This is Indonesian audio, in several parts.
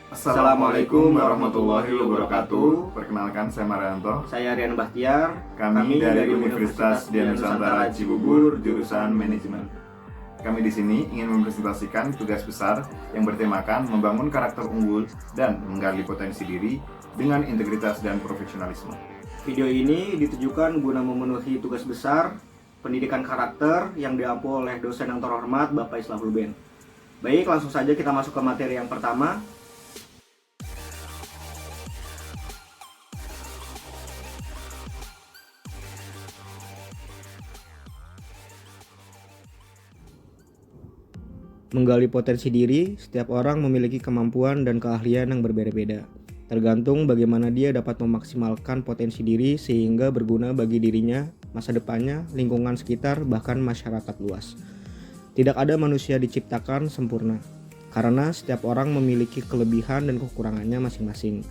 Assalamualaikum warahmatullahi wabarakatuh. Perkenalkan, saya Marianto. Saya Rian Bahtiar. Kami dari Universitas Dian Nusantara Cibubur, jurusan Manajemen. Kami di sini ingin mempresentasikan tugas besar yang bertemakan membangun karakter unggul dan menggali potensi diri dengan integritas dan profesionalisme. Video ini ditujukan guna memenuhi tugas besar pendidikan karakter yang diampu oleh dosen yang terhormat Bapak Islahul Ben. Baik, langsung saja kita masuk ke materi yang pertama. Menggali potensi diri, setiap orang memiliki kemampuan dan keahlian yang berbeda-beda. Tergantung bagaimana dia dapat memaksimalkan potensi diri sehingga berguna bagi dirinya, masa depannya, lingkungan sekitar, bahkan masyarakat luas. Tidak ada manusia diciptakan sempurna, karena setiap orang memiliki kelebihan dan kekurangannya masing-masing.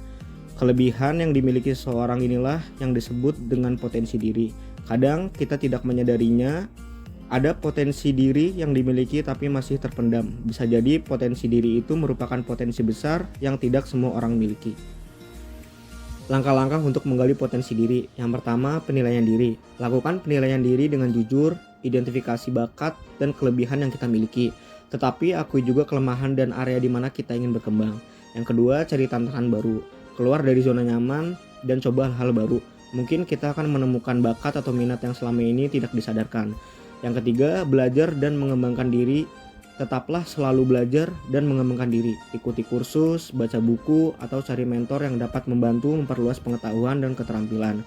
Kelebihan yang dimiliki seseorang inilah yang disebut dengan potensi diri. Kadang kita tidak menyadarinya. Ada potensi diri yang dimiliki tapi masih terpendam. Bisa jadi potensi diri itu merupakan potensi besar yang tidak semua orang miliki. Langkah-langkah untuk menggali potensi diri. Yang pertama, penilaian diri. Lakukan penilaian diri dengan jujur, identifikasi bakat dan kelebihan yang kita miliki. Tetapi akui juga kelemahan dan area di mana kita ingin berkembang. Yang kedua, cari tantangan baru. Keluar dari zona nyaman dan coba hal-hal baru. Mungkin kita akan menemukan bakat atau minat yang selama ini tidak disadarkan. Yang ketiga, belajar dan mengembangkan diri. Tetaplah selalu belajar dan mengembangkan diri. Ikuti kursus, baca buku, atau cari mentor yang dapat membantu memperluas pengetahuan dan keterampilan.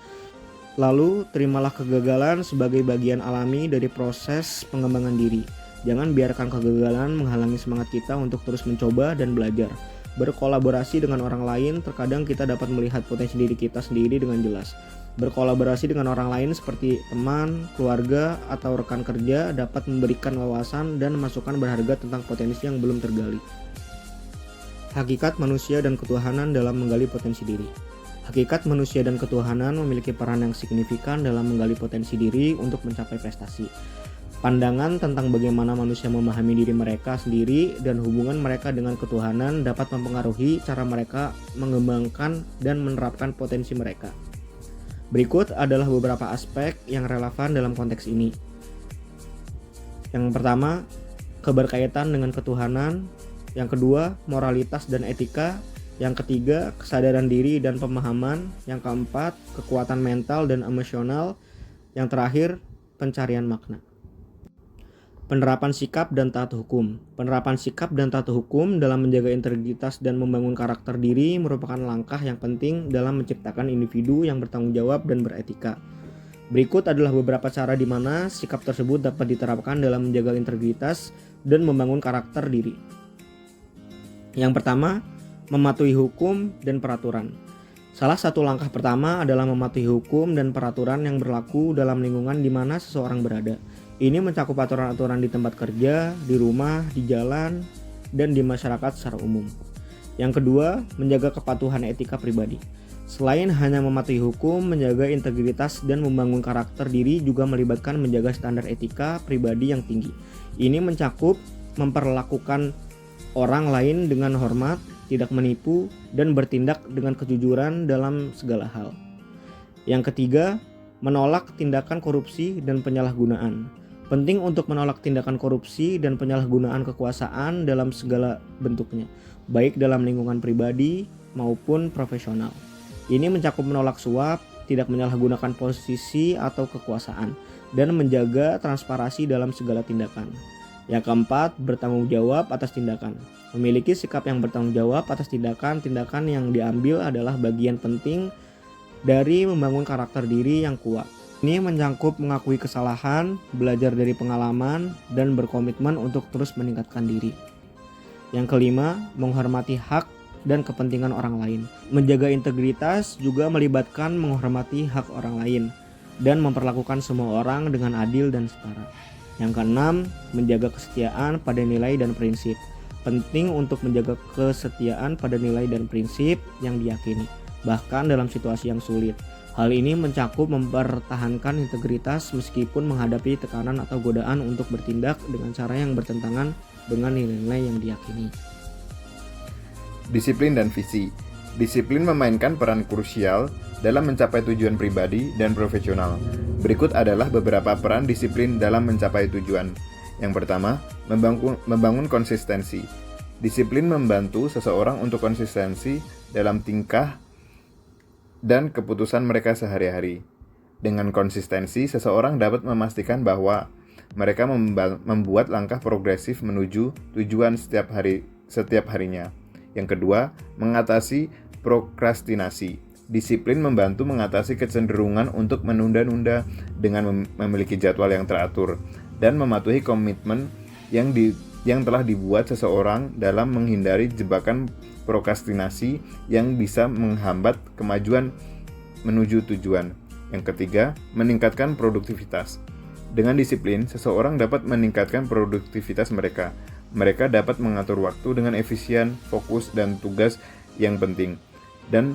Lalu, terimalah kegagalan sebagai bagian alami dari proses pengembangan diri. Jangan biarkan kegagalan menghalangi semangat kita untuk terus mencoba dan belajar. Berkolaborasi dengan orang lain, terkadang kita dapat melihat potensi diri kita sendiri dengan jelas. Berkolaborasi dengan orang lain seperti teman, keluarga, atau rekan kerja dapat memberikan wawasan dan masukan berharga tentang potensi yang belum tergali. Hakikat manusia dan ketuhanan dalam menggali potensi diri. Hakikat manusia dan ketuhanan memiliki peran yang signifikan dalam menggali potensi diri untuk mencapai prestasi. Pandangan tentang bagaimana manusia memahami diri mereka sendiri dan hubungan mereka dengan ketuhanan dapat mempengaruhi cara mereka mengembangkan dan menerapkan potensi mereka. Berikut adalah beberapa aspek yang relevan dalam konteks ini. Yang pertama, keberkaitan dengan ketuhanan. Yang kedua, moralitas dan etika. Yang ketiga, kesadaran diri dan pemahaman. Yang keempat, kekuatan mental dan emosional. Yang terakhir, pencarian makna. Penerapan sikap dan taat hukum. Penerapan sikap dan taat hukum dalam menjaga integritas dan membangun karakter diri merupakan langkah yang penting dalam menciptakan individu yang bertanggung jawab dan beretika. Berikut adalah beberapa cara di mana sikap tersebut dapat diterapkan dalam menjaga integritas dan membangun karakter diri. Yang pertama, mematuhi hukum dan peraturan. Salah satu langkah pertama adalah mematuhi hukum dan peraturan yang berlaku dalam lingkungan di mana seseorang berada. Ini mencakup aturan-aturan di tempat kerja, di rumah, di jalan, dan di masyarakat secara umum. Yang kedua, menjaga kepatuhan etika pribadi. Selain hanya mematuhi hukum, menjaga integritas dan membangun karakter diri juga melibatkan menjaga standar etika pribadi yang tinggi. Ini mencakup memperlakukan orang lain dengan hormat, tidak menipu, dan bertindak dengan kejujuran dalam segala hal. Yang ketiga, menolak tindakan korupsi dan penyalahgunaan. Penting untuk menolak tindakan korupsi dan penyalahgunaan kekuasaan dalam segala bentuknya, baik dalam lingkungan pribadi maupun profesional. Ini mencakup menolak suap, tidak menyalahgunakan posisi atau kekuasaan, dan menjaga transparansi dalam segala tindakan. Yang keempat, bertanggung jawab atas tindakan. Memiliki sikap yang bertanggung jawab atas tindakan-tindakan yang diambil adalah bagian penting dari membangun karakter diri yang kuat. Ini menyangkut mengakui kesalahan, belajar dari pengalaman, dan berkomitmen untuk terus meningkatkan diri. Yang kelima, menghormati hak dan kepentingan orang lain. Menjaga integritas juga melibatkan menghormati hak orang lain dan memperlakukan semua orang dengan adil dan setara. Yang keenam, menjaga kesetiaan pada nilai dan prinsip. Penting untuk menjaga kesetiaan pada nilai dan prinsip yang diyakini, bahkan dalam situasi yang sulit. Hal ini mencakup mempertahankan integritas meskipun menghadapi tekanan atau godaan untuk bertindak dengan cara yang bertentangan dengan nilai-nilai yang diyakini. Disiplin dan visi. Disiplin memainkan peran krusial dalam mencapai tujuan pribadi dan profesional. Berikut adalah beberapa peran disiplin dalam mencapai tujuan. Yang pertama, membangun konsistensi. Disiplin membantu seseorang untuk konsistensi dalam tingkah dan keputusan mereka sehari-hari. Dengan konsistensi, seseorang dapat memastikan bahwa mereka membuat langkah progresif menuju tujuan setiap harinya. Yang kedua, mengatasi prokrastinasi. Disiplin membantu mengatasi kecenderungan untuk menunda-nunda dengan memiliki jadwal yang teratur dan mematuhi komitmen yang telah dibuat seseorang dalam menghindari jebakan prokrastinasi yang bisa menghambat kemajuan menuju tujuan. Yang ketiga, meningkatkan produktivitas. Dengan disiplin, seseorang dapat meningkatkan produktivitas mereka. Mereka dapat mengatur waktu dengan efisien, fokus, dan tugas yang penting, dan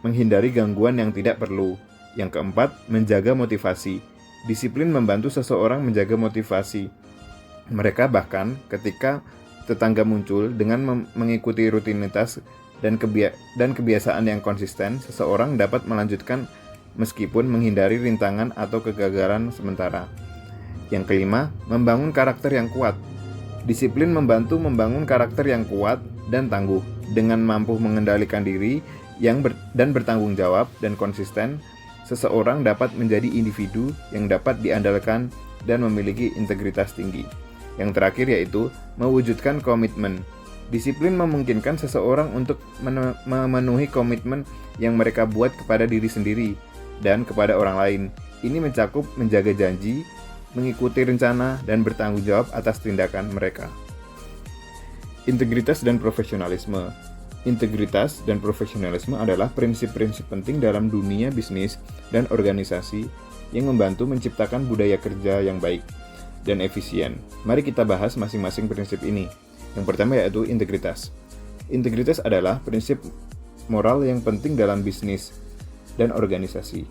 menghindari gangguan yang tidak perlu. Yang keempat, menjaga motivasi. Disiplin membantu seseorang menjaga motivasi mereka bahkan ketika tetangga muncul. Dengan mengikuti rutinitas dan kebiasaan yang konsisten, seseorang dapat melanjutkan meskipun menghindari rintangan atau kegagalan sementara. Yang kelima, membangun karakter yang kuat. Disiplin membantu membangun karakter yang kuat dan tangguh. Dengan mampu mengendalikan diri dan bertanggung jawab dan konsisten, seseorang dapat menjadi individu yang dapat diandalkan dan memiliki integritas tinggi. Yang terakhir yaitu mewujudkan komitmen. Disiplin memungkinkan seseorang untuk memenuhi komitmen yang mereka buat kepada diri sendiri dan kepada orang lain. Ini mencakup menjaga janji, mengikuti rencana, dan bertanggung jawab atas tindakan mereka. Integritas dan profesionalisme. Integritas dan profesionalisme adalah prinsip-prinsip penting dalam dunia bisnis dan organisasi yang membantu menciptakan budaya kerja yang baik dan efisien. Mari kita bahas masing-masing prinsip ini. Yang pertama yaitu integritas. Integritas adalah prinsip moral yang penting dalam bisnis dan organisasi.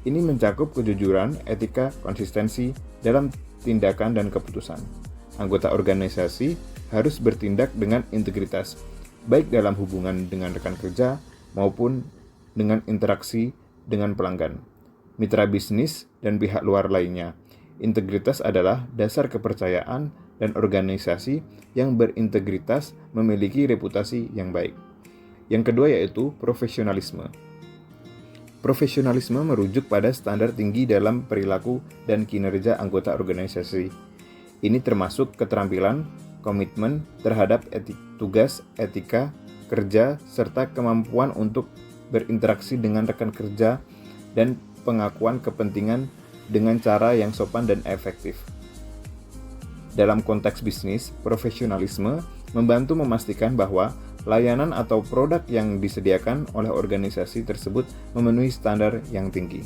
Ini mencakup kejujuran, etika, konsistensi dalam tindakan dan keputusan. Anggota organisasi harus bertindak dengan integritas, baik dalam hubungan dengan rekan kerja maupun dengan interaksi dengan pelanggan, mitra bisnis, dan pihak luar lainnya. Integritas adalah dasar kepercayaan dan organisasi yang berintegritas memiliki reputasi yang baik. Yang kedua yaitu profesionalisme. Profesionalisme merujuk pada standar tinggi dalam perilaku dan kinerja anggota organisasi. Ini termasuk keterampilan, komitmen terhadap tugas, etika kerja, serta kemampuan untuk berinteraksi dengan rekan kerja dan pengakuan kepentingan dengan cara yang sopan dan efektif. Dalam konteks bisnis, profesionalisme membantu memastikan bahwa layanan atau produk yang disediakan oleh organisasi tersebut memenuhi standar yang tinggi.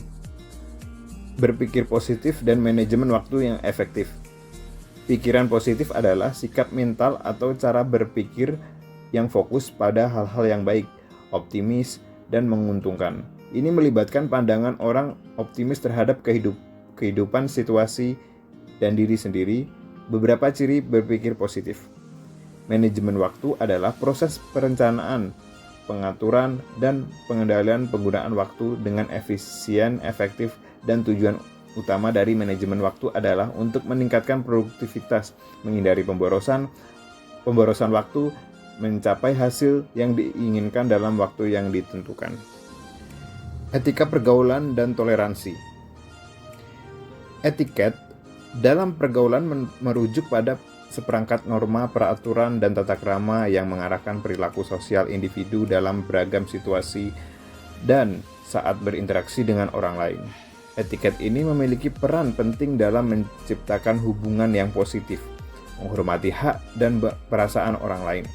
Berpikir positif dan manajemen waktu yang efektif. Pikiran positif adalah sikap mental atau cara berpikir yang fokus pada hal-hal yang baik, optimis, dan menguntungkan. Ini melibatkan pandangan orang optimis terhadap kehidupan, situasi, dan diri sendiri. Beberapa ciri berpikir positif. Manajemen waktu adalah proses perencanaan, pengaturan, dan pengendalian penggunaan waktu dengan efisien, efektif, dan tujuan utama dari manajemen waktu adalah untuk meningkatkan produktivitas, menghindari pemborosan waktu, mencapai hasil yang diinginkan dalam waktu yang ditentukan. Etika pergaulan dan toleransi. Etiket dalam pergaulan merujuk pada seperangkat norma, peraturan, dan tata krama yang mengarahkan perilaku sosial individu dalam beragam situasi dan saat berinteraksi dengan orang lain. Etiket ini memiliki peran penting dalam menciptakan hubungan yang positif, menghormati hak dan perasaan orang lain,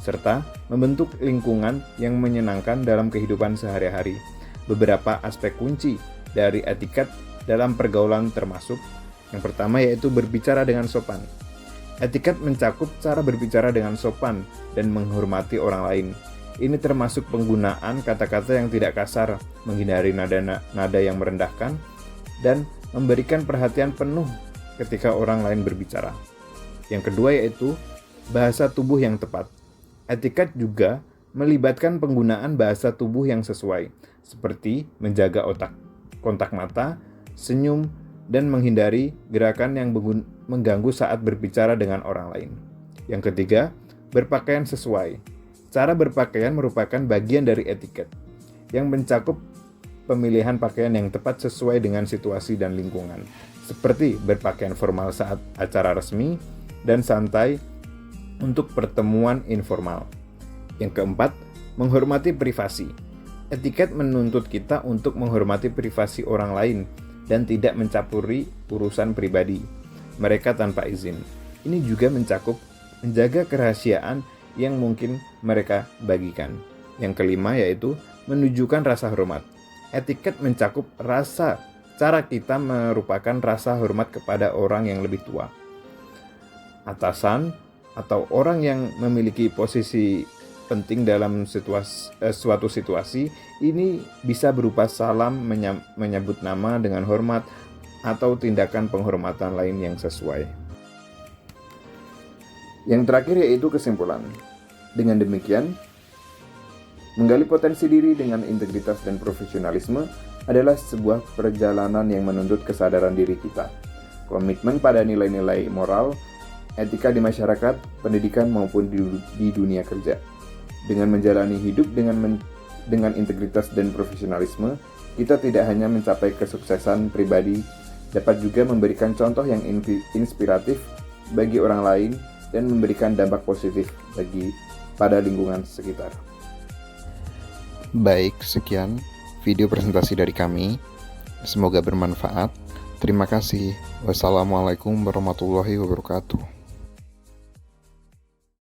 serta membentuk lingkungan yang menyenangkan dalam kehidupan sehari-hari. Beberapa aspek kunci dari etiket dalam pergaulan termasuk yang pertama yaitu berbicara dengan sopan. Etiket mencakup cara berbicara dengan sopan dan menghormati orang lain. Ini termasuk penggunaan kata-kata yang tidak kasar, menghindari nada yang merendahkan, dan memberikan perhatian penuh ketika orang lain berbicara. Yang kedua yaitu bahasa tubuh yang tepat. Etiket juga melibatkan penggunaan bahasa tubuh yang sesuai, seperti menjaga kontak mata, senyum, dan menghindari gerakan yang mengganggu saat berbicara dengan orang lain. Yang ketiga, berpakaian sesuai. Cara berpakaian merupakan bagian dari etiket, yang mencakup pemilihan pakaian yang tepat sesuai dengan situasi dan lingkungan, seperti berpakaian formal saat acara resmi dan santai untuk pertemuan informal. Yang keempat, menghormati privasi. Etiket menuntut kita untuk menghormati privasi orang lain dan tidak mencampuri urusan pribadi mereka tanpa izin. Ini juga mencakup menjaga kerahasiaan yang mungkin mereka bagikan. Yang kelima yaitu menunjukkan rasa hormat. Etiket mencakup cara kita merupakan rasa hormat kepada orang yang lebih tua, atasan, atau orang yang memiliki posisi penting dalam suatu situasi. Ini bisa berupa salam, menyebut nama dengan hormat, atau tindakan penghormatan lain yang sesuai. Yang terakhir yaitu kesimpulan. Dengan demikian, menggali potensi diri dengan integritas dan profesionalisme adalah sebuah perjalanan yang menuntut kesadaran diri kita, komitmen pada nilai-nilai moral, etika di masyarakat, pendidikan maupun di dunia kerja. Dengan menjalani hidup dengan integritas dan profesionalisme, kita tidak hanya mencapai kesuksesan pribadi, dapat juga memberikan contoh yang inspiratif bagi orang lain dan memberikan dampak positif pada lingkungan sekitar. Baik, sekian video presentasi dari kami. Semoga bermanfaat. Terima kasih. Wassalamualaikum warahmatullahi wabarakatuh.